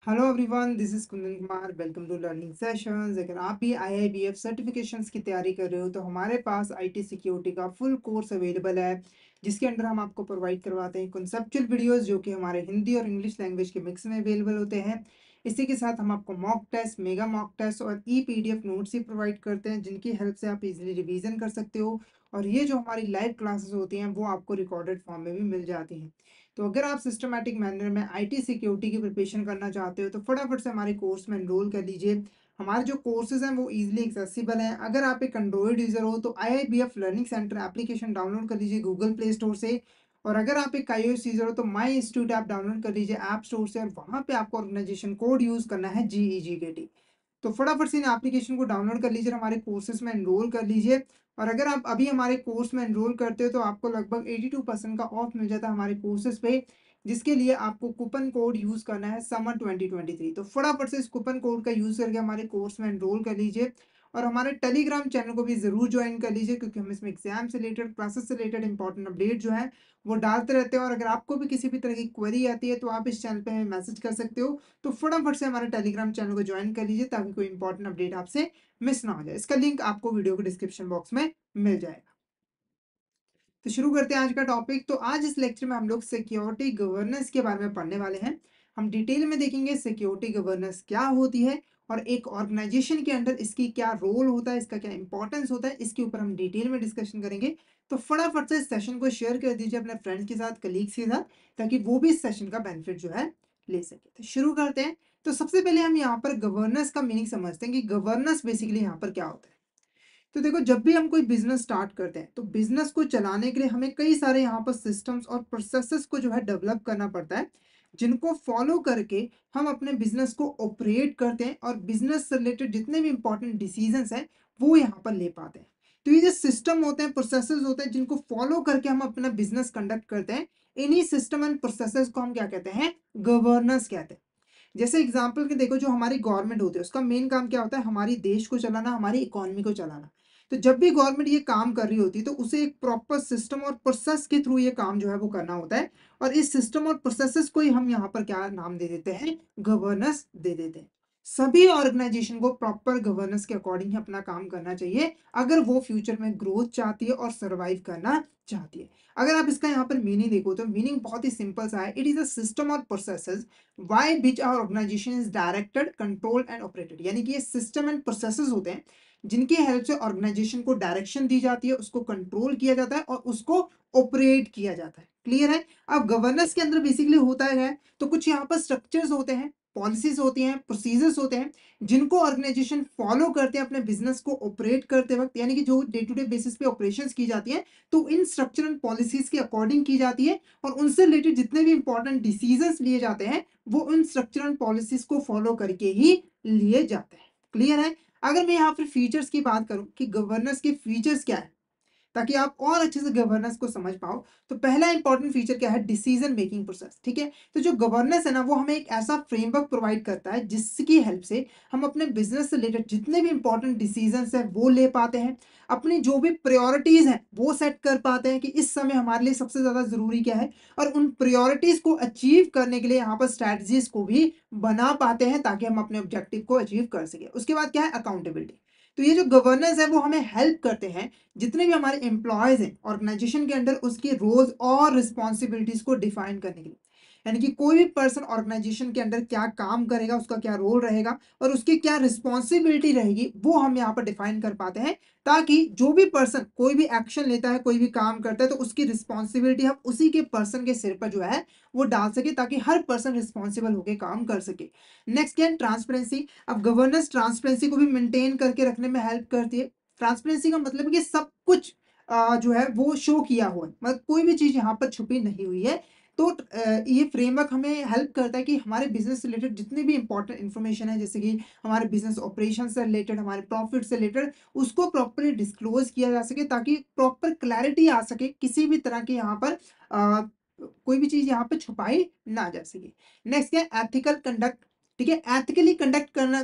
Hello everyone, this is Kundan Kumar. Welcome to learning sessions. अगर आप भी आईआईबीएफ सर्टिफिकेशंस की तैयारी कर रहे हो तो हमारे पास आईटी सिक्योरिटी का फुल कोर्स अवेलेबल है, जिसके अंदर हम आपको प्रोवाइड करवाते हैं कॉन्सेप्चुअल वीडियोस जो कि हमारे हिंदी और इंग्लिश लैंग्वेज के मिक्स में अवेलेबल होते हैं। इसी के साथ हम आपको mock test, mega mock test और ई पीडीएफ नोट्स ही प्रोवाइड करते हैं, जिनकी हेल्प से आप इजीली रिवीजन कर सकते हो। और ये जो हमारी लाइव क्लासेस होती हैं वो आपको रिकॉर्डेड फॉर्म में भी मिल जाती हैं। तो अगर आप सिस्टमैटिक मैनर में आईटी सिक्योरिटी की प्रिपरेशन करना चाहते हो तो फटाफट से हमारे कोर्स में एनरोल कर लीजिए। हमारे जो कोर्सेज हैं वो इजीली एक्सेसिबल हैं। अगर आप एक एंड्रॉयड यूज़र हो तो IIBF learning centre application download कर लीजिए गूगल प्ले स्टोर से। और अगर आप एक iOS यूज़र हो तो माई इंस्टीट्यूट ऐप डाउनलोड कर लीजिए ऐप स्टोर से, और वहाँ पे आपको ऑर्गेनाइजेशन कोड यूज़ करना है GEGKT। तो फटाफट से इन एप्लीकेशन को डाउनलोड कर लीजिए, हमारे कोर्सेज में एनरोल कर लीजिए। और अगर आप अभी हमारे कोर्स में एनरोल करते हो तो आपको लगभग 82% का ऑफ मिल जाता है हमारे कोर्सेज पे, जिसके लिए आपको कूपन कोड यूज़ करना है समर 2023। तो फटाफट से इस कूपन कोड का यूज़ करके हमारे कोर्स में एनरोल कर लीजिए। और हमारे टेलीग्राम चैनल को भी ज़रूर ज्वाइन कर लीजिए, क्योंकि हम इसमें एग्जाम से रिलेटेड, क्लासेस से रिलेटेड इंपॉर्टेंट अपडेट जो है वो डालते रहते हैं। और अगर आपको भी किसी भी तरह की क्वेरी आती है तो आप इस चैनल पे हमें मैसेज कर सकते हो। तो फटाफट से हमारे टेलीग्राम चैनल को ज्वाइन कर लीजिए ताकि कोई इंपॉर्टेंट अपडेट आपसे मिस ना हो जाए। इसका लिंक आपको वीडियो के डिस्क्रिप्शन बॉक्स में मिल जाएगा। तो शुरू करते हैं आज का टॉपिक। तो आज इस लेक्चर में हम लोग सिक्योरिटी गवर्नेंस के बारे में पढ़ने वाले हैं। हम डिटेल में देखेंगे सिक्योरिटी गवर्नेंस क्या होती है और एक ऑर्गेनाइजेशन के अंदर इसकी क्या रोल होता है, इसका क्या इंपॉर्टेंस होता है, इसके ऊपर हम डिटेल में डिस्कशन करेंगे। तो फटाफट से इस सेशन को शेयर कर दीजिए अपने फ्रेंड्स के साथ, कलीग्स के साथ, ताकि वो भी इस सेशन का बेनिफिट जो है ले सके। तो शुरू करते हैं। तो सबसे पहले हम यहाँ पर गवर्नेंस का मीनिंग समझते हैं कि गवर्नेंस बेसिकली यहाँ पर क्या होता है। तो देखो, जब भी हम कोई बिजनेस स्टार्ट करते हैं तो बिजनेस को चलाने के लिए हमें कई सारे यहाँ पर सिस्टम्स और प्रोसेसेस को जो है डेवलप करना पड़ता है, जिनको फॉलो करके हम अपने बिजनेस को ऑपरेट करते हैं और बिजनेस से रिलेटेड जितने भी इंपॉर्टेंट डिसीजंस हैं वो यहाँ पर ले पाते हैं। तो ये जो सिस्टम होते हैं, प्रोसेसेस होते हैं, जिनको फॉलो करके हम अपना बिजनेस कंडक्ट करते हैं, इन्हीं सिस्टम एंड प्रोसेसेस को हम क्या कहते हैं? गवर्नेंस कहते हैं। जैसे एग्जाम्पल के देखो, जो हमारी गवर्नमेंट होती है उसका मेन काम क्या होता है? हमारी देश को चलाना, हमारी इकोनॉमी को चलाना। तो जब भी गवर्नमेंट ये काम कर रही होती है तो उसे एक प्रॉपर सिस्टम और प्रोसेस के थ्रू ये काम जो है वो करना होता है। और इस सिस्टम और प्रोसेसेस को ही हम यहाँ पर क्या नाम दे देते हैं? गवर्नेंस दे देते हैं। सभी ऑर्गेनाइजेशन को प्रॉपर गवर्नेंस के अकॉर्डिंग ही अपना काम करना चाहिए, अगर वो फ्यूचर में ग्रोथ चाहती है और सर्वाइव करना चाहती है। अगर आप इसका यहाँ पर मीनिंग देखो तो मीनिंग बहुत ही सिंपल सा है। इट इज अ सिस्टम और processes by which our organisation is directed, controlled and operated. यानी कि ये सिस्टम एंड प्रोसेसेस होते हैं जिनकी हेल्प से ऑर्गेनाइजेशन को डायरेक्शन दी जाती है, उसको कंट्रोल किया जाता है और उसको ऑपरेट किया जाता है। क्लियर है? अब गवर्नेंस के अंदर बेसिकली होता है तो कुछ यहाँ पर स्ट्रक्चर्स होते हैं, पॉलिसीज होती हैं, प्रोसीजर्स होते हैं, जिनको ऑर्गेनाइजेशन फॉलो करते हैं अपने बिजनेस को ऑपरेट करते वक्त, यानी कि जो डे टू डे बेसिस पे ऑपरेशंस की जाती है तो इन स्ट्रक्चर एंड पॉलिसीज के अकॉर्डिंग की जाती है। और उनसे रिलेटेड जितने भी इंपॉर्टेंट डिसीजंस लिए जाते हैं वो उन स्ट्रक्चर एंड पॉलिसीज को फॉलो करके ही लिए जाते हैं। क्लियर है? अगर मैं यहाँ पर फीचर्स की बात करूं कि गवर्नेंस के फीचर्स क्या है, ताकि आप और अच्छे से गवर्नेंस को समझ पाओ, तो पहला इंपॉर्टेंट फीचर क्या है? Decision making process. ठीक है? तो जो गवर्नेंस है ना, वो हमें एक ऐसा फ्रेमवर्क प्रोवाइड करता है जिसकी हेल्प से हम अपने बिजनेस से रिलेटेड जितने भी इंपॉर्टेंट डिसीजंस है वो ले पाते हैं, अपनी जो भी प्रायोरिटीज हैं वो सेट कर पाते हैं कि इस समय हमारे लिए सबसे ज्यादा जरूरी क्या है, और उन प्रायोरिटीज को अचीव करने के लिए यहाँ पर स्ट्रैटेजीज को भी बना पाते हैं ताकि हम अपने ऑब्जेक्टिव को अचीव कर सके। उसके बाद क्या है? अकाउंटेबिलिटी। तो ये जो गवर्नेंस है वो हमें हेल्प करते हैं जितने भी हमारे एम्प्लॉयज हैं ऑर्गेनाइजेशन के अंदर, उसके रोल्स और रिस्पॉन्सिबिलिटीज को डिफाइन करने के लिए। यानी कि कोई भी पर्सन ऑर्गेनाइजेशन के अंदर क्या काम करेगा, उसका क्या रोल रहेगा और उसकी क्या रिस्पॉन्सिबिलिटी रहेगी, वो हम यहाँ पर डिफाइन कर पाते हैं, ताकि जो भी पर्सन कोई भी एक्शन लेता है, कोई भी काम करता है, तो उसकी रिस्पॉन्सिबिलिटी हम उसी के पर्सन के सिर पर जो है वो डाल सके, ताकि हर पर्सन रिस्पॉन्सिबल होकर काम कर सके। नेक्स्ट क्या है? ट्रांसपेरेंसी। अब गवर्नेंस ट्रांसपेरेंसी को भी मेंटेन करके रखने में हेल्प करती है। ट्रांसपेरेंसी का मतलब है कि सब कुछ जो है वो शो किया हुआ है, मतलब कोई भी चीज यहाँ पर छुपी नहीं हुई है। तो ये फ्रेमवर्क हमें हेल्प करता है कि हमारे बिजनेस से रिलेटेड जितनी भी इंपॉर्टेंट इन्फॉर्मेशन है, जैसे कि हमारे बिजनेस ऑपरेशन से रिलेटेड, हमारे प्रॉफिट से रिलेटेड, उसको प्रॉपरली डिस्क्लोज किया जा सके, ताकि प्रॉपर क्लैरिटी आ सके, किसी भी तरह के यहाँ पर कोई भी चीज यहाँ पे छुपाई ना जा सके। नेक्स्ट क्या है? Ethical conduct. ठीक है। एथिकली कंडक्ट करना,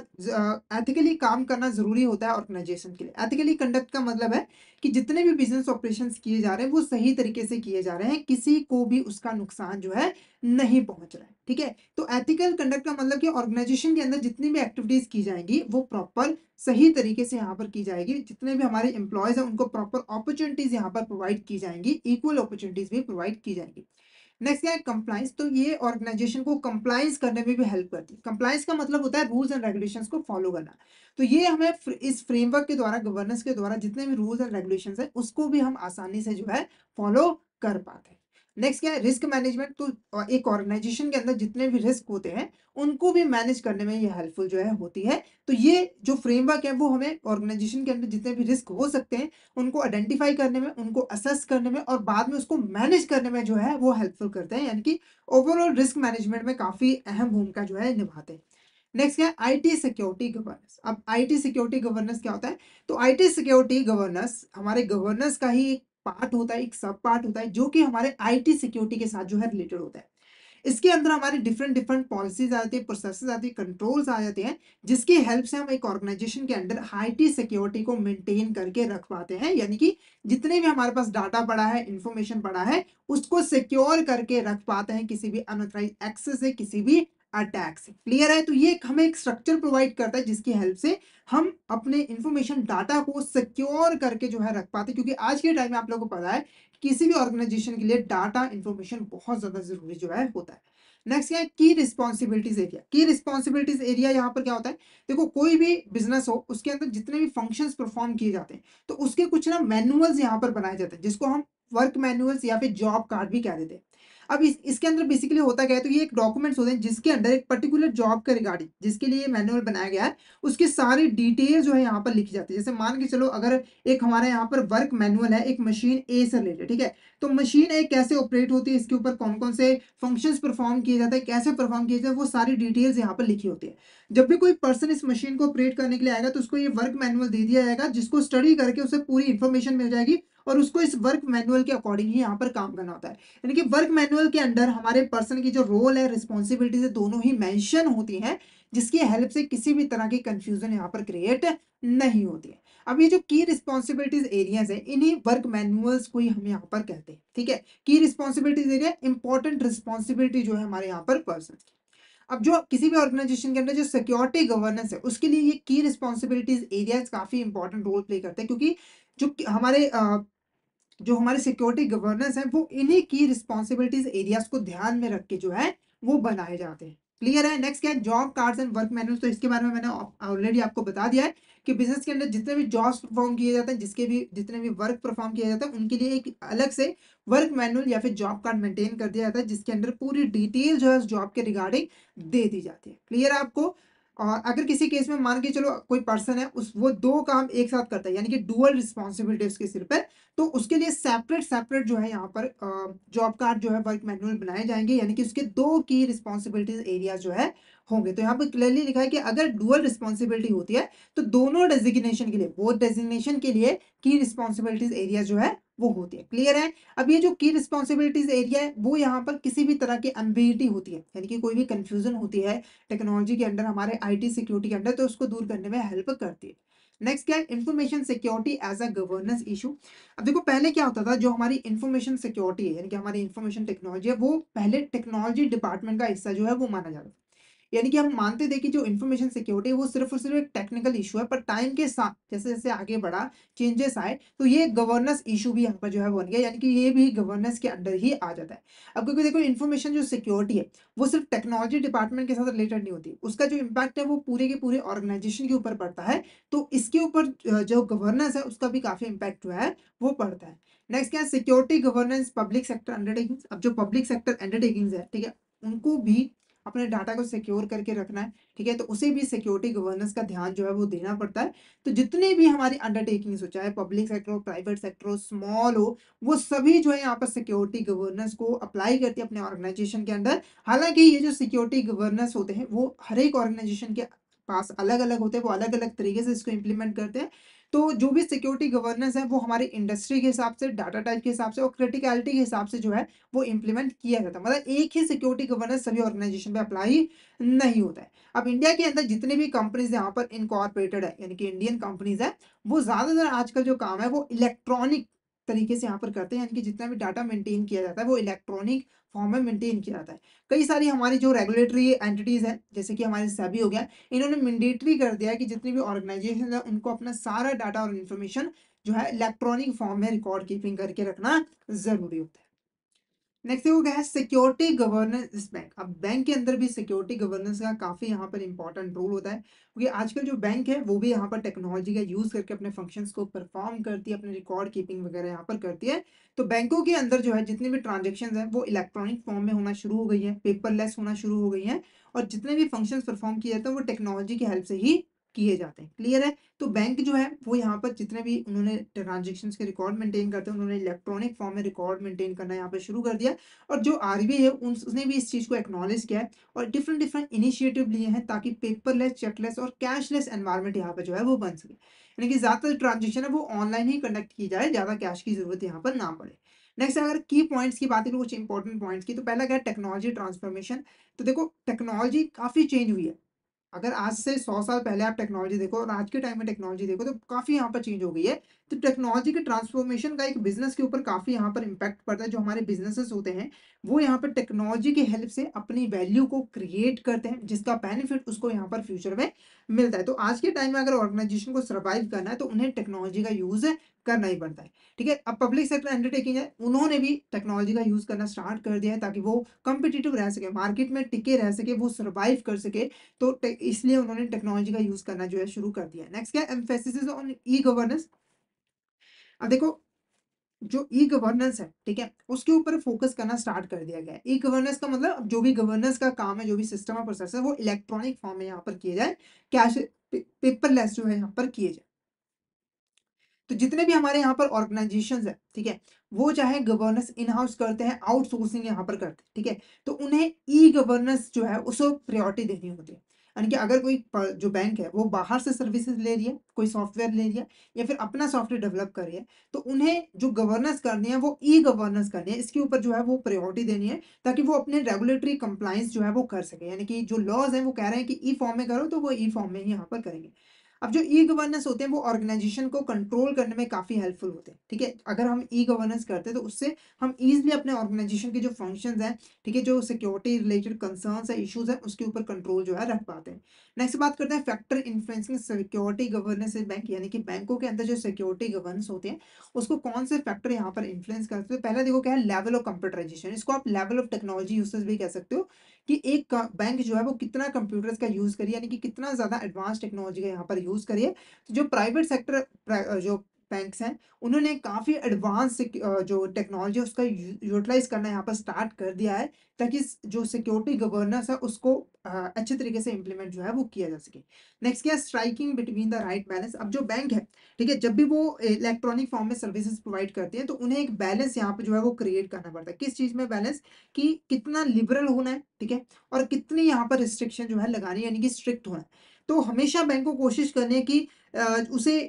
एथिकली काम करना जरूरी होता है ऑर्गेनाइजेशन के लिए। एथिकली कंडक्ट का मतलब है कि जितने भी बिजनेस ऑपरेशंस किए जा रहे हैं वो सही तरीके से किए जा रहे हैं, किसी को भी उसका नुकसान जो है नहीं पहुंच रहा है। ठीक है। तो एथिकल कंडक्ट का मतलब कि ऑर्गेनाइजेशन के अंदर जितनी भी एक्टिविटीज की जाएंगी वो प्रॉपर सही तरीके से यहाँ पर की जाएगी। जितने भी हमारे एम्प्लॉयज हैं उनको प्रॉपर अपॉर्चुनिटीज यहाँ पर प्रोवाइड की जाएंगी, इक्वल अपॉर्चुनिटीज भी प्रोवाइड की जाएंगी। नेक्स्ट क्या है, कंप्लाइंस। तो ये ऑर्गेनाइजेशन को कंप्लाइंस करने में भी हेल्प करती है। कंप्लाइंस का मतलब होता है रूल्स एंड रेगुलेशंस को फॉलो करना। तो ये हमें इस फ्रेमवर्क के द्वारा, गवर्नेंस के द्वारा जितने भी रूल्स एंड रेगुलेशंस है उसको भी हम आसानी से जो है फॉलो कर पाते हैं। नेक्स्ट क्या है, रिस्क मैनेजमेंट। तो एक ऑर्गेनाइजेशन के अंदर जितने भी रिस्क होते हैं उनको भी मैनेज करने में ये हेल्पफुल जो है होती है। तो ये जो फ्रेमवर्क है वो हमें ऑर्गेनाइजेशन के अंदर जितने भी रिस्क हो सकते हैं उनको आइडेंटिफाई करने में, उनको असेस करने में और बाद में उसको मैनेज करने में जो है वो हेल्पफुल करते हैं, यानी कि ओवरऑल रिस्क मैनेजमेंट में काफी अहम भूमिका जो है निभाते हैं। नेक्स्ट क्या है, आईटी सिक्योरिटी गवर्नेंस। अब आईटी सिक्योरिटी गवर्नेंस क्या होता है? तो आईटी सिक्योरिटी गवर्नेंस हमारे गवर्नेंस का ही एक पार्ट होता है, एक सब पार्ट होता है जो कि हमारे आईटी सिक्योरिटी के साथ जो है रिलेटेड होता है। इसके अंदर हमारी डिफरेंट डिफरेंट पॉलिसीज आती है, प्रोसेसेस आती है, कंट्रोल्स आ जाते हैं, जिसकी हेल्प से हम एक ऑर्गेनाइजेशन के अंदर आईटी सिक्योरिटी को मेंटेन करके रख पाते हैं। यानी कि जितने भी हमारे पास डाटा पड़ा है, इंफॉर्मेशन पड़ा है, उसको सिक्योर करके रख पाते हैं किसी भी अनऑथराइज एक्सेस से, किसी भी अटैक से। क्लियर है? तो ये हमें एक स्ट्रक्चर प्रोवाइड करता है जिसकी हेल्प से हम अपने इंफॉर्मेशन डाटा को सिक्योर करके जो है रख पाते हैं, क्योंकि आज के टाइम में आप लोगों को पता है किसी भी ऑर्गेनाइजेशन के लिए डाटा इंफॉर्मेशन बहुत ज्यादा जरूरी जो है होता है। नेक्स्ट क्या है, की रिस्पॉन्सिबिलिटीज एरिया। की रिस्पॉन्सिबिलिटीज एरिया यहाँ पर क्या होता है? देखो, कोई भी बिजनेस हो उसके अंदर जितने भी फंक्शंस परफॉर्म किए जाते हैं तो उसके कुछ ना मैनुअल्स यहाँ पर बनाए जाते हैं, जिसको हम वर्क मैनुअल्स या फिर जॉब कार्ड भी कह देते हैं। अब इसके अंदर बेसिकली होता क्या है, तो ये एक डॉक्यूमेंट्स होते हैं जिसके अंदर एक पर्टिकुलर जॉब के रिगार्डिंग जिसके लिए मैनुअल बनाया गया है उसकी सारी डिटेल जो है यहाँ पर लिखी जाती है। जैसे मान के चलो, अगर एक हमारे यहाँ पर वर्क मैनुअल है एक मशीन ए से रिलेटेड, ठीक है, तो मशीन ए कैसे ऑपरेट होती है, इसके ऊपर कौन कौन से फंक्शंस परफॉर्म किए जाते हैं, कैसे परफॉर्म किए जाते हैं, वो सारी डिटेल्स यहाँ पर लिखी होती है। जब भी कोई पर्सन इस मशीन को ऑपरेट करने के लिए आएगा तो उसको ये वर्क मैनुअल दे दिया जाएगा, जिसको स्टडी करके उसे पूरी इंफॉर्मेशन मिल जाएगी और उसको इस वर्क मैनुअल के अकॉर्डिंग ही यहाँ पर काम करना होता है। यानी कि वर्क मैनुअल के अंदर हमारे पर्सन की जो रोल है, रिस्पॉन्सिबिलिटीज है, दोनों ही मेंशन होती हैं, जिसकी हेल्प से किसी भी तरह की कंफ्यूजन यहाँ पर क्रिएट नहीं होती है। अब ये जो की रिस्पॉन्सिबिलिटीज एरियाज है, इन्हीं वर्क मैनुअल्स को ही हम यहाँ पर कहते हैं। ठीक है, की रिस्पॉन्सिबिलिटीज एरिया इंपॉर्टेंट रिस्पॉन्सिबिलिटी जो है हमारे यहाँ पर पर्सन। अब जो किसी भी ऑर्गेनाइजेशन के अंदर जो सिक्योरिटी गवर्नेंस है उसके लिए ये की रिस्पॉन्सिबिलिटीज एरियाज काफी इंपॉर्टेंट रोल प्ले करते हैं, क्योंकि जो हमारे सिक्योरिटी गवर्नेंस है वो इन्हीं की रिस्पॉन्सिबिलिटीज एरियाज को ध्यान में रख के जो है वो बनाए जाते हैं। क्लियर है? नेक्स्ट क्या है, job cards and work manual. तो इसके बारे में मैंने ऑलरेडी आपको बता दिया है कि बिजनेस के अंदर जितने भी जॉब्स परफॉर्म किए जाते हैं, जितने भी वर्क परफॉर्म किया जाता है, उनके लिए एक अलग से वर्क मैनुअल या फिर जॉब कार्ड मेंटेन कर दिया जाता है, जिसके अंदर पूरी डिटेल जो है उस जॉब के रिगार्डिंग दे दी जाती है। क्लियर है आपको? और अगर किसी केस में मान के चलो कोई पर्सन है उस वो दो काम एक साथ करता है, यानी कि डुअल रिस्पॉन्सिबिलिटी उसके सिर पर, तो उसके लिए सेपरेट सेपरेट जो है यहाँ पर जॉब कार्ड जो है वर्क मैनुअल बनाए जाएंगे, यानी कि उसके दो की रिस्पॉन्सिबिलिटीज एरिया जो है होंगे। तो यहाँ पर क्लियरली लिखा है कि अगर डुअल रिस्पॉन्सिबिलिटी होती है तो दोनों डेजिग्नेशन के लिए, बोथ डेजिग्नेशन के लिए की रिस्पॉन्सिबिलिटीज एरिया जो है वो होती है। क्लियर है? अब ये जो की रिस्पॉन्सिबिलिटीज एरिया है वो यहाँ पर किसी भी तरह की एम्बिगिटी होती है, यानी कि कोई भी कंफ्यूजन होती है टेक्नोलॉजी के अंदर, हमारे आईटी सिक्योरिटी के अंदर, तो उसको दूर करने में हेल्प करती है। नेक्स्ट क्या है, information security as a governance issue. अब देखो, पहले क्या होता था, जो हमारी इंफॉर्मेशन सिक्योरिटी है यानी कि हमारी इंफॉर्मेशन टेक्नोलॉजी है, वो पहले टेक्नोलॉजी डिपार्टमेंट का हिस्सा जो है वो माना जाता था। यानी कि हम मानते थे कि जो इन्फॉर्मेशन सिक्योरिटी है वो सिर्फ और सिर्फ एक टेक्निकल इशू है, पर टाइम के साथ जैसे जैसे आगे बढ़ा, चेंजेस आए, तो ये गवर्नेंस इशू भी यहाँ पर जो है बन गया, यानी कि ये भी गवर्नेंस के अंडर ही आ जाता है। अब क्योंकि देखो, इन्फॉर्मेशन जो सिक्योरिटी है वो सिर्फ टेक्नोलॉजी डिपार्टमेंट के साथ रिलेटेड नहीं होती, उसका जो इम्पैक्ट है वो पूरे के पूरे ऑर्गेनाइजेशन के ऊपर पड़ता है। तो इसके ऊपर जो गवर्नेंस है उसका भी काफी इम्पैक्ट जो है वो पड़ता है। नेक्स्ट क्या है, security governance public sector undertakings. अब जो पब्लिक सेक्टर अंडरटेकिंग्स है, ठीक है, उनको भी अपने डाटा को सिक्योर करके रखना है। ठीक है, तो उसे भी सिक्योरिटी गवर्नेंस का ध्यान जो है वो देना पड़ता है। तो जितने भी हमारी अंडरटेकिंग्स हो, चाहे पब्लिक सेक्टर हो, प्राइवेट सेक्टर हो, स्मॉल हो, वो सभी जो है यहाँ पर सिक्योरिटी गवर्नेंस को अप्लाई करती है अपने ऑर्गेनाइजेशन के अंदर। हालांकि ये जो सिक्योरिटी गवर्नेंस होते हैं वो हर एक ऑर्गेनाइजेशन के पास अलग अलग होते हैं, वो अलग अलग तरीके से इसको इम्प्लीमेंट करते हैं। तो जो भी सिक्योरिटी गवर्नेंस है वो हमारी इंडस्ट्री के हिसाब से, डाटा टाइप के हिसाब से और क्रिटिकलिटी के हिसाब से जो है वो इम्प्लीमेंट किया जाता है। मतलब एक ही सिक्योरिटी गवर्नेंस सभी ऑर्गेनाइजेशन पे अप्लाई नहीं होता है। अब इंडिया के अंदर जितनी भी कंपनीज यहाँ पर इनकॉर्पोरेटेड है यानी कि इंडियन कंपनीज है, वो ज़्यादातर आजकल जो काम है वो इलेक्ट्रॉनिक तरीके से यहाँ पर करते हैं, यानी कि जितना भी डाटा मेंटेन किया जाता है वो इलेक्ट्रॉनिक फॉर्म में मेंटेन किया जाता है। कई सारी हमारी जो रेगुलेटरी एंटिटीज़ हैं, जैसे कि हमारे सेबी हो गया, इन्होंने मैंडेटरी कर दिया है कि जितनी भी ऑर्गेनाइजेशन है उनको अपना सारा डाटा और इन्फॉर्मेशन जो है इलेक्ट्रॉनिक फॉर्म में रिकॉर्ड कीपिंग करके रखना ज़रूरी होता है। नेक्स्ट हो गया है सिक्योरिटी गवर्नेंस बैंक। अब बैंक के अंदर भी सिक्योरिटी गवर्नेंस का काफ़ी यहाँ पर इंपॉर्टेंट रोल होता है, क्योंकि आजकल जो बैंक है वो भी यहाँ पर टेक्नोलॉजी का यूज़ करके अपने फंक्शंस को परफॉर्म करती है, अपने रिकॉर्ड कीपिंग वगैरह यहाँ पर करती है। तो बैंकों के अंदर जो है जितने भी ट्रांजेक्शन हैं वो इलेक्ट्रॉनिक फॉर्म में होना शुरू हो गई है, पेपरलेस होना शुरू हो गई है, और जितने भी फंक्शंस परफॉर्म किए जाते हैं वो टेक्नोलॉजी की हेल्प से ही किए जाते हैं। क्लियर है? तो बैंक जो है वो यहाँ पर जितने भी उन्होंने ट्रांजेक्शन्स के रिकॉर्ड मेंटेन करते हैं उन्होंने इलेक्ट्रॉनिक फॉर्म में रिकॉर्ड मेंटेन करना यहाँ पर शुरू कर दिया। और जो आरबीआई है उसने भी इस चीज़ को एक्नॉलेज किया है और डिफरेंट डिफरेंट इनिशिएटिव लिए हैं ताकि पेपरलेस, चेकलेस और कैशलेस एनवायरनमेंट यहाँ पर जो है वो बन सके, यानी कि ज़्यादातर ट्रांजेक्शन है वो ऑनलाइन ही कंडक्ट की जाए, ज़्यादा कैश की जरूरत यहाँ पर ना पड़े। नेक्स्ट अगर की पॉइंट्स की बात करें, कुछ इंपॉर्टेंट पॉइंट्स की, तो पहला क्या है टेक्नोलॉजी ट्रांसफॉर्मेशन। तो देखो टेक्नोलॉजी काफ़ी चेंज हुई है। अगर आज से 100 साल पहले आप टेक्नोलॉजी देखो और आज के टाइम में टेक्नोलॉजी देखो तो काफ़ी यहाँ पर चेंज हो गई है। तो टेक्नोलॉजी के ट्रांसफॉर्मेशन का एक बिज़नेस के ऊपर काफ़ी यहाँ पर इम्पैक्ट पड़ता है। जो हमारे बिज़नेसेस होते हैं, वो यहाँ पर टेक्नोलॉजी की हेल्प से अपनी वैल्यू को क्रिएट करते हैं, जिसका बेनिफिट उसको यहाँ पर फ्यूचर में मिलता है। तो आज के टाइम में अगर ऑर्गेनाइजेशन को सर्वाइव करना है तो उन्हें टेक्नोलॉजी का यूज़ करना ही पड़ता है। ठीक है? अब पब्लिक सेक्टर अंडरटेकिंग है, उन्होंने भी टेक्नोलॉजी का यूज़ करना स्टार्ट कर दिया है ताकि वो कॉम्पिटिटिव रह सके, मार्केट में टिके रह सके, वो सर्वाइव कर सके। तो इसलिए उन्होंने टेक्नोलॉजी का यूज़ करना जो है शुरू कर दिया है। नेक्स्ट क्या है, एम्फेसिस ऑन ई गवर्नेंस। अब देखो जो ई गवर्नेंस है, ठीक है, उसके ऊपर फोकस करना स्टार्ट कर दिया गया है। ई गवर्नेंस का मतलब अब जो भी गवर्नेंस का काम है, जो भी सिस्टम है, प्रोसेस है, वो इलेक्ट्रॉनिक फॉर्म में यहाँ पर किए जाए, कैश पेपरलेस जो है यहाँ पर किए जाए। तो जितने भी हमारे यहाँ पर ऑर्गेनाइजेशंस है, ठीक है, वो चाहे गवर्नेंस इन हाउस करते हैं, आउटसोर्सिंग यहाँ पर करते हैं, ठीक है, तो उन्हें ई गवर्नेंस जो है उसको प्रायोरिटी देनी होती है। यानी कि अगर कोई जो बैंक है वो बाहर से सर्विसेज ले रही है, कोई सॉफ्टवेयर ले रही है या फिर अपना सॉफ्टवेयर डेवलप कर रही है, तो उन्हें जो गवर्नेंस करनी है वो ई गवर्नेंस करनी है, इसके ऊपर जो है वो प्रायोरिटी देनी है, ताकि वो अपने रेगुलेटरी कंप्लाइंस जो है वो कर सके। यानी कि जो लॉज हैं वो कह रहे हैं कि ई फॉर्म में करो, तो वो ई फॉर्म में ही यहाँ पर करेंगे। अब जो ई गवर्नेंस होते हैं वो ऑर्गेनाइजेशन को कंट्रोल करने में काफ़ी हेल्पफुल होते हैं, ठीक है। अगर हम ई गवर्नेंस करते हैं तो उससे हम ईजिली अपने ऑर्गेनाइजेशन के जो फंक्शंस हैं, ठीक है, जो सिक्योरिटी रिलेटेड कंसर्न्स है, इश्यूज हैं, उसके ऊपर कंट्रोल जो है रख पाते हैं। नेक्स्ट बात करते हैं फैक्टर इन्फ्लुएंसिंग सिक्योरिटी गवर्नेंस इन बैंक, यानी कि बैंकों के अंदर जो सिक्योरिटी गवर्नेंस होते हैं उसको कौन से फैक्टर यहाँ पर इन्फ्लुएंस करते हैं। पहला देखो क्या है, लेवल ऑफ कंप्यूटराइजेशन, इसको आप लेवल ऑफ टेक्नोलॉजी यूसेज भी कह सकते हो, कि एक बैंक जो है वो कितना कंप्यूटर्स का यूज़ करिए, यानी कि कितना ज़्यादा एडवांस टेक्नोलॉजी का यहाँ पर यूज़ करिए। तो जो प्राइवेट सेक्टर जो बैंक्स हैं, उन्होंने काफ़ी एडवांस जो टेक्नोलॉजी है उसका यूटिलाइज करना यहाँ पर स्टार्ट कर दिया है, ताकि जो सिक्योरिटी गवर्नेंस है उसको अच्छे तरीके से इम्प्लीमेंट जो है वो किया जा सके। नेक्स्ट क्या है, striking between the right balance. अब जो बैंक है, ठीक है, जब भी वो इलेक्ट्रॉनिक फॉर्म में सर्विसेज प्रोवाइड करते हैं तो उन्हें एक बैलेंस यहाँ पे जो है वो क्रिएट करना पड़ता है। किस चीज़ में बैलेंस, कि कितना लिबरल होना है, ठीक है, और कितनी यहाँ पर रिस्ट्रिक्शन जो है लगानी है, यानी कि स्ट्रिक्ट होना है। तो हमेशा बैंक को कोशिश करनी है कि उसे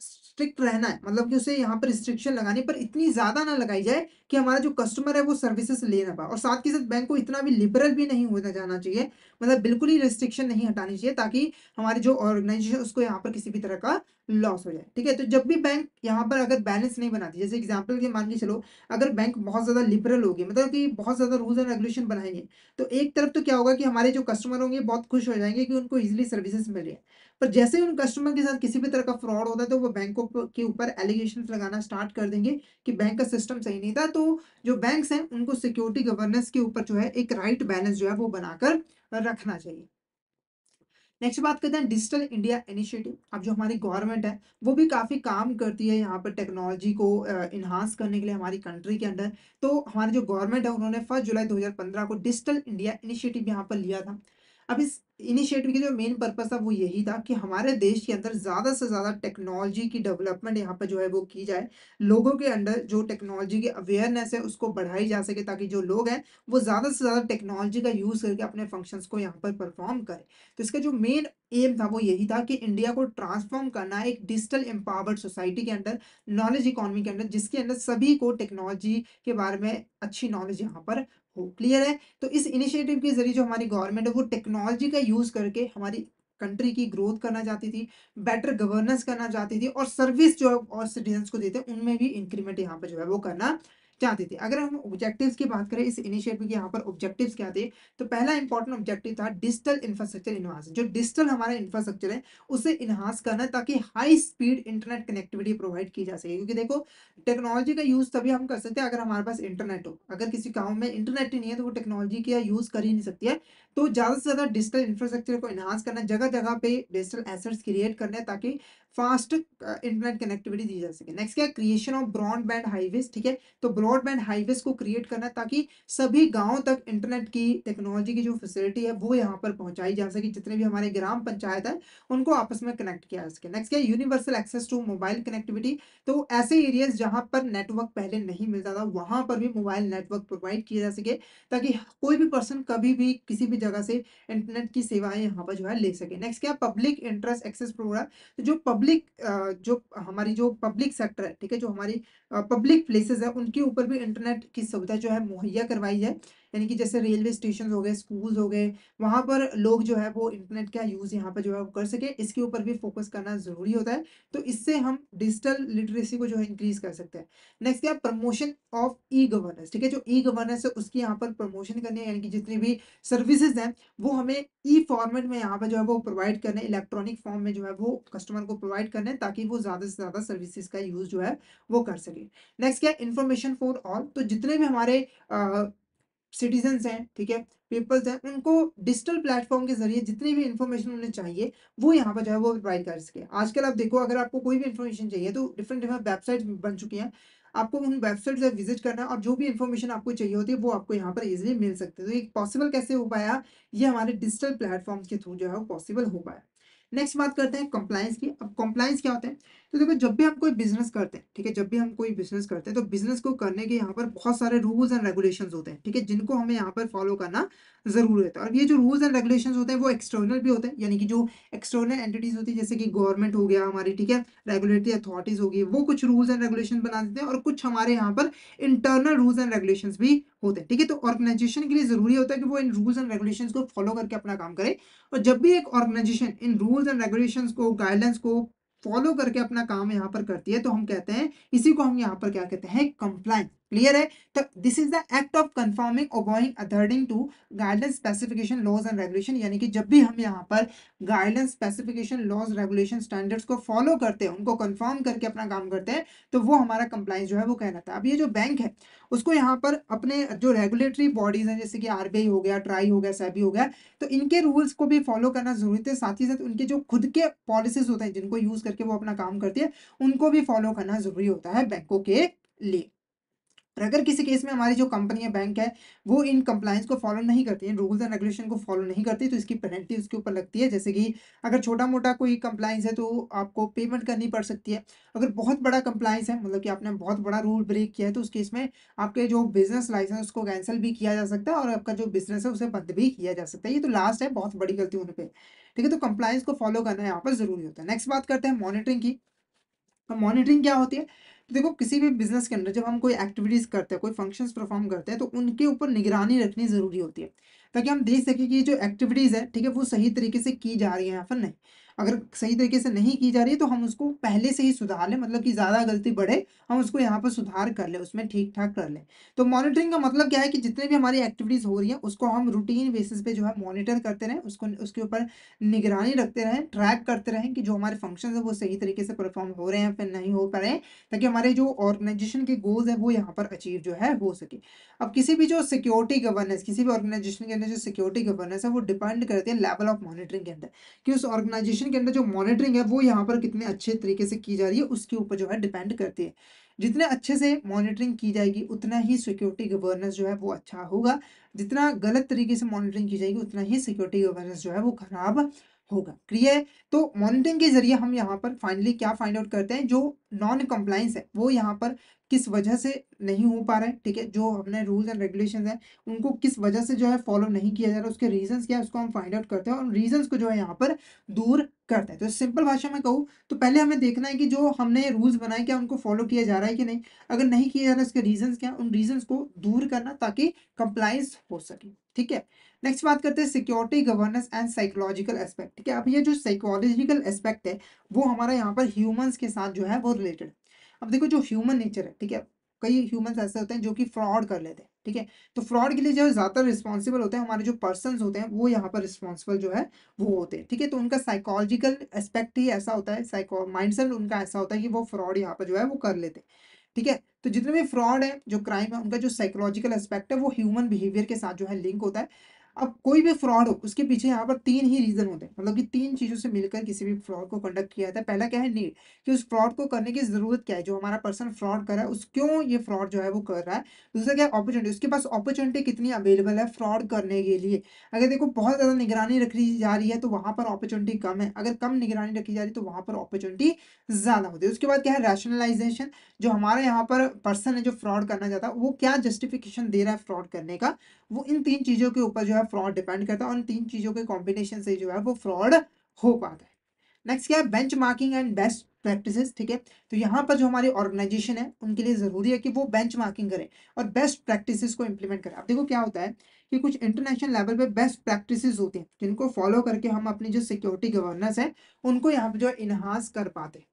स्ट्रिक्ट रहना है, मतलब कि उसे यहाँ पर रिस्ट्रिक्शन लगानी है, पर इतनी ज़्यादा ना लगाई जाए कि हमारा जो कस्टमर है वो सर्विसेज ले ना पाए, और साथ के साथ बैंक को इतना भी लिबरल भी नहीं होना जाना चाहिए, मतलब बिल्कुल ही रिस्ट्रिक्शन नहीं हटानी चाहिए, ताकि हमारी जो ऑर्गेनाइजेशन उसको यहाँ पर किसी भी तरह का लॉस हो जाए। ठीक है, तो जब भी बैंक यहाँ पर अगर बैलेंस नहीं बनाती, जैसे एग्जाम्पल के मान के चलो, अगर बैंक बहुत ज़्यादा लिबरल होगी, मतलब कि बहुत ज़्यादा रूल्स एंड रेगुलेशन बनाएंगे, तो एक तरफ तो क्या होगा कि हमारे जो कस्टमर होंगे बहुत खुश हो जाएंगे कि उनको ईजिली सर्विसेज मिल रही है, पर जैसे ही उन कस्टमर के साथ किसी भी तरह का फ्रॉड होता है तो वो बैंकों के ऊपर एलिगेशंस लगाना स्टार्ट कर देंगे कि बैंक का सिस्टम सही नहीं था। तो जो बैंक्स हैं उनको सिक्योरिटी गवर्नेंस के ऊपर जो है एक राइट बैलेंस जो है वो बनाकर रखना चाहिए। नेक्स्ट बात करते हैं डिजिटल इंडिया इनिशिएटिव। अब जो हमारी गवर्नमेंट है वो भी काफ़ी काम करती है यहाँ पर टेक्नोलॉजी को इन्हांस करने के लिए हमारी कंट्री के अंदर। तो हमारी जो गवर्नमेंट है उन्होंने 1 जुलाई 2015 को डिजिटल इंडिया इनिशिएटिव यहाँ पर लिया था। अब इस इनिशिएटिव की जो मेन पर्पस था वो यही था कि हमारे देश के अंदर ज़्यादा से ज़्यादा टेक्नोलॉजी की डेवलपमेंट यहाँ पर जो है वो की जाए। लोगों के अंदर जो टेक्नोलॉजी की अवेयरनेस है उसको बढ़ाई जा सके, ताकि जो लोग हैं वो ज़्यादा से ज़्यादा टेक्नोलॉजी का यूज़ करके अपने फंक्शंस को यहाँ पर परफॉर्म करें। तो इसका जो मेन एम था वो यही था कि इंडिया को ट्रांसफॉर्म करना है एक डिजिटल एम्पावर्ड सोसाइटी के अंदर, नॉलेज इकोनॉमी के अंदर, जिसके अंदर सभी को टेक्नोलॉजी के बारे में अच्छी नॉलेज यहाँ पर हो। क्लियर है? तो इस इनिशिएटिव के ज़रिए जो हमारी गवर्नमेंट है वो टेक्नोलॉजी का यूज़ करके हमारी कंट्री की ग्रोथ करना चाहती थी, बेटर गवर्नेंस करना चाहती थी, और सर्विस जो और सिटीजन्स को देते हैं उनमें भी इंक्रीमेंट यहाँ पे जो है वो करना चाहती थी। अगर हम ऑब्जेक्टिव्स की बात करें इस इनिशिएटिव के, यहाँ पर ऑब्जेक्टिव्स क्या थे? तो पहला इंपॉर्टेंट ऑब्जेक्टिव था डिजिटल इंफ्रास्ट्रक्चर इन्हांस। जो डिजिटल हमारा इंफ्रास्ट्रक्चर है उसे इन्हांस करना है, ताकि high speed internet connectivity provide की जा सके। क्योंकि देखो, टेक्नोलॉजी का यूज़ तभी हम कर सकते हैं अगर हमारे पास इंटरनेट हो। अगर किसी गाँव में इंटरनेट ही नहीं है तो वो टेक्नोलॉजी का यूज़ कर ही नहीं सकती है। तो ज़्यादा से ज़्यादा डिजिटल इंफ्रास्ट्रक्चर को एनहांस करना है, जगह-जगह पे डिजिटल एसेट्स क्रिएट करने हैं, ताकि फास्ट इंटरनेट कनेक्टिविटी दी जा सके। नेक्स्ट क्या है? क्रिएशन ऑफ ब्रॉडबैंड हाईवेज़, ठीक है? तो ब्रॉडबैंड हाईवेज़ को क्रिएट करना है, ताकि सभी गाँव तक इंटरनेट की टेक्नोलॉजी की जो फैसिलिटी है वो यहाँ पर पहुँचाई जा सके। जितने भी हमारे ग्राम पंचायत है उनको आपस में कनेक्ट किया जा सके। नेक्स्ट क्या है? Universal access to mobile connectivity. तो ऐसे एरियाज़ जहाँ पर नेटवर्क पहले नहीं मिलता था वहाँ पर भी मोबाइल नेटवर्क प्रोवाइड किया जा सके, ताकि कोई भी पर्सन कभी भी किसी भी जगह से इंटरनेट की सेवाएँ यहाँ पर जो है ले सके। नेक्स्ट क्या है? Public interest access programme. तो जो पब्लिक जो हमारी जो पब्लिक सेक्टर है, ठीक है? जो हमारी पब्लिक प्लेसेस है उनके ऊपर भी इंटरनेट की सुविधा जो है मुहैया करवाई जाए। यानी कि जैसे रेलवे स्टेशन हो गए, स्कूल्स हो गए, वहाँ पर लोग जो है वो इंटरनेट का यूज़ यहाँ पर जो है वो कर सके, इसके ऊपर भी फोकस करना ज़रूरी होता है। तो इससे हम डिजिटल लिटरेसी को जो है इंक्रीज़ कर सकते हैं। नेक्स्ट क्या है? प्रमोशन ऑफ ई गवर्नेंस, ठीक है? जो ई गवर्नेंस है उसकी यहाँ पर प्रमोशन करनी है, यानी कि जितनी भी सर्विसेज़ हैं वो हमें ई फॉर्मेट में यहाँ पे जो है वो प्रोवाइड करने हैं, इलेक्ट्रॉनिक फॉर्म में जो है वो कस्टमर को प्रोवाइड करने हैं, ताकि वो ज़्यादा से ज़्यादा सर्विसेज़ का यूज़ जो है वो कर सके। नेक्स्ट क्या है? Information for all. तो जितने भी हमारे सिटीज़न्स हैं, ठीक है? पीपल्स हैं, उनको डिजिटल प्लेटफ़ॉर्म के ज़रिए जितनी भी इन्फॉर्मेशन उन्हें चाहिए, वो यहाँ पर जो है वो प्रोवाइड कर सकें। आजकल आप देखो, अगर आपको कोई भी इन्फॉर्मेशन चाहिए तो डिफरेंट डिफरेंट वेबसाइट्स बन चुकी हैं। आपको उन वेबसाइट से विज़िट करना है और जो भी इन्फॉर्मेशन आपको चाहिए होती है वो आपको यहाँ पर ईज़िली मिल सकती है। तो ये पॉसिबल कैसे हो पाया? ये हमारे डिजिटल प्लेटफ़ॉर्म्स के थ्रू जो है वो पॉसिबल हो पाया। नेक्स्ट बात करते हैं कंप्लायंस की। अब कंप्लायंस क्या होता है? तो देखो, जब भी हम कोई बिज़नेस करते हैं, ठीक है? जब भी हम कोई बिज़नेस करते हैं तो बिज़नेस को करने के यहाँ पर बहुत सारे रूल्स एंड रेगुलेशंस होते हैं, ठीक है? जिनको हमें यहाँ पर फॉलो करना ज़रूरी होता है। और ये जो रूल्स एंड रेगुलेशंस होते हैं वो एक्सटर्नल भी होते हैं, यानी कि जो एक्सटर्नल एंटिटीज़ होती है जैसे कि गवर्नमेंट हो गया हमारी, ठीक है? रेगुलेटरी अथॉरिटीज़ होगी, वो कुछ रूल्स एंड रेगुलेशन बना देते हैं, और कुछ हमारे यहाँ पर इंटरनल रूल्स एंड रेगुलेशंस भी होते हैं, ठीक है? तो ऑर्गेनाइजेशन के लिए ज़रूरी होता है कि वो इन रूल्स एंड रेगुलेशंस को फॉलो करके अपना काम करे। और जब भी एक ऑर्गेनाइजेशन इन रूल्स एंड रेगुलेशंस को, गाइडलाइंस को फॉलो करके अपना काम यहाँ पर करती है, तो हम कहते हैं, इसी को हम यहाँ पर क्या कहते हैं? कंप्लायंस। क्लियर है? तो this is the act of conforming, obeying, adhering to guidelines, specification, laws and regulation. यानी कि जब भी हम यहाँ पर guidelines, specification, laws, regulation, standards को फॉलो करते हैं, उनको कंफर्म करके अपना काम करते हैं, तो वो हमारा कंप्लायंस जो है वो कहलाता है। अब ये जो बैंक है उसको यहाँ पर अपने जो रेगुलेटरी बॉडीज हैं, जैसे कि आरबीआई हो गया, ट्राई हो गया, सेबी हो गया, तो इनके रूल्स को भी फॉलो करना ज़रूरी है। साथ ही साथ उनके जो खुद के पॉलिसीज़ होते हैं जिनको यूज़ करके वो अपना काम करती है, उनको भी फॉलो करना ज़रूरी होता है बैंकों के लिए। और अगर किसी केस में हमारी जो कंपनी है, बैंक है, वो इन कंप्लायंस को फॉलो नहीं करती है, रूल्स एंड रेगुलेशन को फॉलो नहीं करती, तो इसकी पेनल्टी उसके ऊपर लगती है। जैसे कि अगर छोटा-मोटा कोई कंप्लायंस है तो आपको पेमेंट करनी पड़ सकती है। अगर बहुत बड़ा कंप्लायंस है, मतलब कि आपने बहुत बड़ा रूल ब्रेक किया है, तो उस केस में आपके जो बिज़नेस लाइसेंस उसको कैंसल भी किया जा सकता है, और आपका जो बिज़नेस है उसे बंद भी किया जा सकता है। ये तो लास्ट है, बहुत बड़ी गलती होने पे। ठीक है? तो कंप्लायंस को फॉलो करना यहाँ पर ज़रूरी होता है। नेक्स्ट बात करते हैं मॉनिटरिंग की। तो मॉनिटरिंग क्या होती है? तो देखो, किसी भी बिज़नेस के अंदर जब हम कोई एक्टिविटीज़ करते हैं, कोई फंक्शंस परफ़ॉर्म करते हैं, तो उनके ऊपर निगरानी रखनी ज़रूरी होती है, ताकि हम देख सकें कि ये जो एक्टिविटीज़ है, ठीक है, वो सही तरीके से की जा रही है या फिर नहीं। अगर सही तरीके से नहीं की जा रही है तो हम उसको पहले से ही सुधार लें, मतलब कि ज़्यादा गलती बढ़े, हम उसको यहाँ पर सुधार कर लें, उसमें ठीक-ठाक कर लें। तो मॉनिटरिंग का मतलब क्या है? कि जितने भी हमारी एक्टिविटीज़ हो रही हैं, उसको हम रूटीन बेसिस पे जो है मॉनिटर करते रहें, उसको उसके ऊपर निगरानी रखते रहें, ट्रैक करते रहें कि जो हमारे फंक्शंस हैं वो सही तरीके से परफॉर्म हो रहे हैं फिर नहीं हो पा रहे हैं, ताकि हमारे जो ऑर्गेनाइजेशन के गोल्स हैं वो यहाँ पर अचीव जो है हो सके। अब किसी भी जो सिक्योरिटी गवर्नेंस, किसी भी ऑर्गेनाइजेशन के अंदर जो सिक्योरिटी गवर्नेंस है वो डिपेंड करती है लेवल ऑफ मॉनिटरिंग के अंदर, कि उस ऑर्गेनाइजेशन के अंदर जो मॉनिटरिंग है वो यहाँ पर कितने अच्छे तरीके से की जा रही है उसके ऊपर जो है डिपेंड करती है। जितने अच्छे से मॉनिटरिंग की जाएगी उतना ही सिक्योरिटी गवर्नेंस जो है वो अच्छा होगा, जितना गलत तरीके से मॉनिटरिंग की जाएगी उतना ही सिक्योरिटी गवर्नेंस जो है वो खराब होगा। क्लियर है? तो मॉनिटरिंग के जरिए हम यहाँ पर फाइनली क्या फाइंड आउट करते हैं, जो नॉन कंप्लाइंस है वो यहाँ पर किस वजह से नहीं हो पा रहा है, ठीक है, जो हमने रूल्स एंड रेगुलेशंस हैं उनको किस वजह से जो है फॉलो नहीं किया जा रहा है, उसके रीजंस क्या है उसको हम फाइंड आउट करते हैं और रीजंस को जो है यहाँ पर दूर करते हैं। तो सिंपल भाषा में कहूँ तो पहले हमें देखना है कि जो हमने रूल्स बनाए क्या उनको फॉलो किया जा रहा है कि नहीं, अगर नहीं किया जा रहा है उसके रीजंस क्या, उन रीजंस को दूर करना ताकि कंप्लाइंस हो सके। ठीक है, नेक्स्ट बात करते हैं security governance and psychological aspect. ठीक है, अब ये जो साइकोलॉजिकल एस्पेक्ट है वो हमारा यहाँ पर ह्यूमंस के साथ जो है वो रिलेटेड। अब देखो जो ह्यूमन नेचर है, ठीक है, कई ह्यूमंस ऐसे होते हैं जो कि फ्रॉड कर लेते हैं, ठीक है, तो फ्रॉड के लिए जो ज़्यादातर रिस्पॉन्सिबल होते हैं हमारे जो पर्सन्स होते हैं वो यहाँ पर रिस्पॉन्सिबल जो है वो होते हैं। ठीक है, तो उनका साइकोलॉजिकल एस्पेक्ट ही ऐसा होता है, साइको माइंडसेट उनका ऐसा होता है कि वो फ्रॉड यहाँ पर जो है वो कर लेते हैं। ठीक है, तो जितने भी फ्रॉड है जो क्राइम है उनका जो साइकोलॉजिकल एस्पेक्ट है वो ह्यूमन बिहेवियर के साथ जो है लिंक होता है। अब कोई भी फ्रॉड हो उसके पीछे यहाँ पर तीन ही रीजन होते हैं, मतलब कि तीन चीजों से मिलकर किसी भी फ्रॉड को कंडक्ट किया जाता है। पहला क्या है, नीड, कि उस फ्रॉड को करने की जरूरत क्या है, जो हमारा पर्सन फ्रॉड कर रहा है उस क्यों ये फ्रॉड जो है वो कर रहा है। दूसरा क्या है, अपॉर्चुनिटी, उसके पास अपॉर्चुनिटी कितनी अवेलेबल है फ्रॉड करने के लिए। अगर देखो बहुत ज्यादा निगरानी रखी जा रही है तो वहां पर अपॉर्चुनिटी कम है, अगर कम निगरानी रखी जा रही है तो वहां पर अपॉर्चुनिटी ज्यादा होती है। उसके बाद क्या है, रैशनलाइजेशन, जो हमारे यहाँ पर पर्सन है जो फ्रॉड करना चाहता है वो क्या जस्टिफिकेशन दे रहा है फ्रॉड करने का, वो इन तीन चीजों के ऊपर जो है फ्रॉड डिपेंड करता है और इन तीन चीजों के कॉम्बिनेशन से जो है वो फ्रॉड हो पाता है। नेक्स्ट क्या है, bench marking and best practices. ठीक है, तो यहाँ पर जो हमारी ऑर्गेनाइजेशन है उनके लिए जरूरी है कि वो बेंच मार्किंग करें और बेस्ट प्रैक्टिसेस को इंप्लीमेंट करें। अब देखो क्या होता है कि कुछ इंटरनेशनल लेवल पे बेस्ट प्रैक्टिसेस होती हैं जिनको फॉलो करके हम अपनी जो सिक्योरिटी गवर्नेंस है उनको यहाँ पे जो इनहांस कर पाते हैं।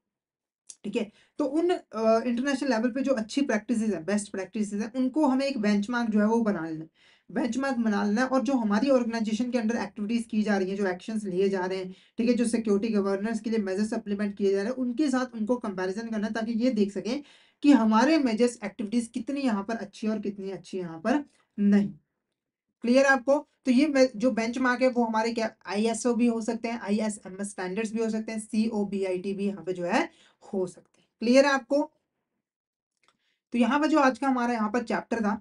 ठीक है, तो उन इंटरनेशनल लेवल पे जो अच्छी प्रैक्टिसेस है, बेस्ट प्रैक्टिसेस है, उनको हमें एक बेंचमार्क जो है वो बना लेना है, बेंचमार्क बना लेना है। और जो हमारी ऑर्गेनाइजेशन के अंडर एक्टिविटीज की जा रही है, जो एक्शंस लिए जा रहे हैं, ठीक है, जो सिक्योरिटी गवर्नेंस के लिए मेजर्स इम्प्लीमेंट किए जा रहे हैं उनके साथ उनको कंपैरिजन करना है ताकि ये देख सकें कि हमारे मेजर्स एक्टिविटीज कितनी यहाँ पर अच्छी है और कितनी अच्छी यहाँ पर नहीं। क्लियर है आपको? तो ये जो बेंचमार्क है वो हमारे क्या आईएसओ भी हो सकते हैं, आईएसएमएस स्टैंडर्ड्स भी हो सकते हैं, सीओबीआईटी भी यहाँ पे जो है हो सकते हैं। क्लियर है आपको? तो यहाँ पर जो आज का हमारा यहाँ पर चैप्टर था,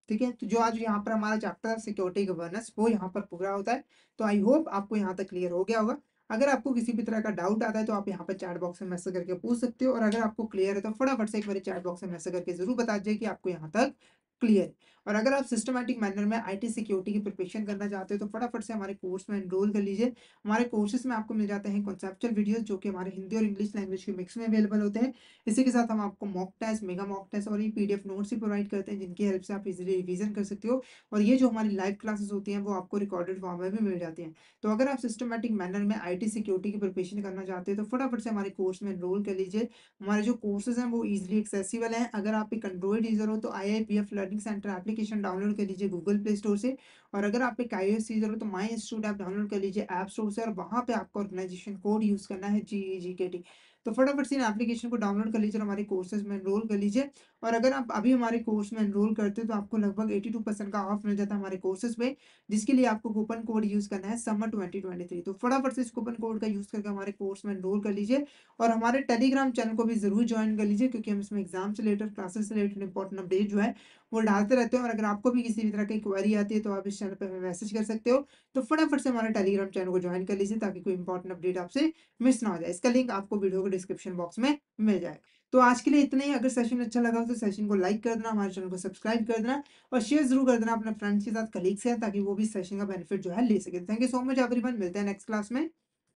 ठीक है, तो जो आज यहाँ पर हमारा चैप्टर सिक्योरिटी गवर्नेंस वो यहाँ पर पूरा होता है। तो आई होप आपको यहाँ तक क्लियर हो गया होगा। अगर आपको किसी भी तरह का डाउट आता है तो आप यहाँ पर चैट बॉक्स में मैसेज करके पूछ सकते हो, और अगर आपको क्लियर है तो फटाफट से एक बार चैट बॉक्स में मैसेज करके जरूर बता दीजिए कि आपको यहाँ तक क्लियर है। और अगर आप सिस्टमैटिक मैनर में आईटी सिक्योरिटी की प्रिपरेशन करना चाहते हो तो फटाफट से हमारे कोर्स में एनरोल कर लीजिए। हमारे कोर्सेज में आपको मिल जाते हैं कॉन्सेप्चुअल वीडियोस जो कि हमारे हिंदी और इंग्लिश लैंग्वेज के मिक्स में अवेलेबल होते हैं। इसी के साथ हम आपको mock test, mega mock test और ये पीडीएफ नोट्स भी प्रोवाइड करते हैं जिनकी हेल्प से आप इजीली रिवीजन कर सकते हो। और ये जो हमारी लाइव क्लासेस होती हैं वो आपको रिकॉर्डेड फॉर्म में भी मिल जाती हैं। तो अगर आप सिस्टमैटिक मैनर में आईटी सिक्योरिटी की प्रिपरेशन करना चाहते हैं तो फटाफट से हमारे कोर्स में एनरोल कर लीजिए। हमारे जो कोर्सेज हैं वो इजीली एक्सेसिबल हैं। अगर आप एक एंड्रॉइड यूजर हो तो IIPF learning centre application download कर लीजिए गूगल प्ले स्टोर से, और अगर आप एक iOS यूजर हो तो माई इंस्टीट्यूट ऐप डाउनलोड कर लीजिए ऐप स्टोर से, और वहाँ पे आपको ऑर्गेनाइजेशन कोड यूज करना है GEGKT। तो फटाफट से इन एप्लीकेशन को डाउनलोड कर लीजिए और हमारे कोर्सेज में एनरोल कर लीजिए। और अगर आप अभी हमारे कोर्स में एनरोल करते हो तो आपको लगभग 82% का ऑफ मिल जाता है हमारे कोर्सेज में, जिसके लिए आपको कूपन कोड यूज करना है समर 2023। तो फटाफट से इस कूपन कोड का यूज करके हमारे कोर्स में एनरोल कर लीजिए और हमारे टेलीग्राम चैनल को भी जरूर ज्वाइन कर लीजिए, क्योंकि हम इसमें एग्जाम से रिलेटेड, क्लासेस से रिलेटेड इंपॉर्टेंट अपडेट जो है वो डालते रहते हैं। और अगर आपको भी किसी भी तरह की क्वेरी आती है तो आप इस चैनल पर हमें मैसेज कर सकते हो। तो फटाफट से हमारे टेलीग्राम चैनल को ज्वाइन कर लीजिए ताकि कोई इंपॉर्टेंट अपडेट आपसे मिस ना हो जाए। इसका लिंक आपको वीडियो के डिस्क्रिप्शन बॉक्स में मिल जाएगा। तो आज के लिए इतना ही। अगर सेशन अच्छा लगा हो तो सेशन को लाइक कर देना, हमारे चैनल को सब्सक्राइब कर देना और शेयर जरूर कर देना अपने फ्रेंड्स के साथ, कलीग से, ताकि वो भी सेशन का बेनिफिट जो है ले सके। Thank you so much everyone, मिलते हैं नेक्स्ट क्लास में।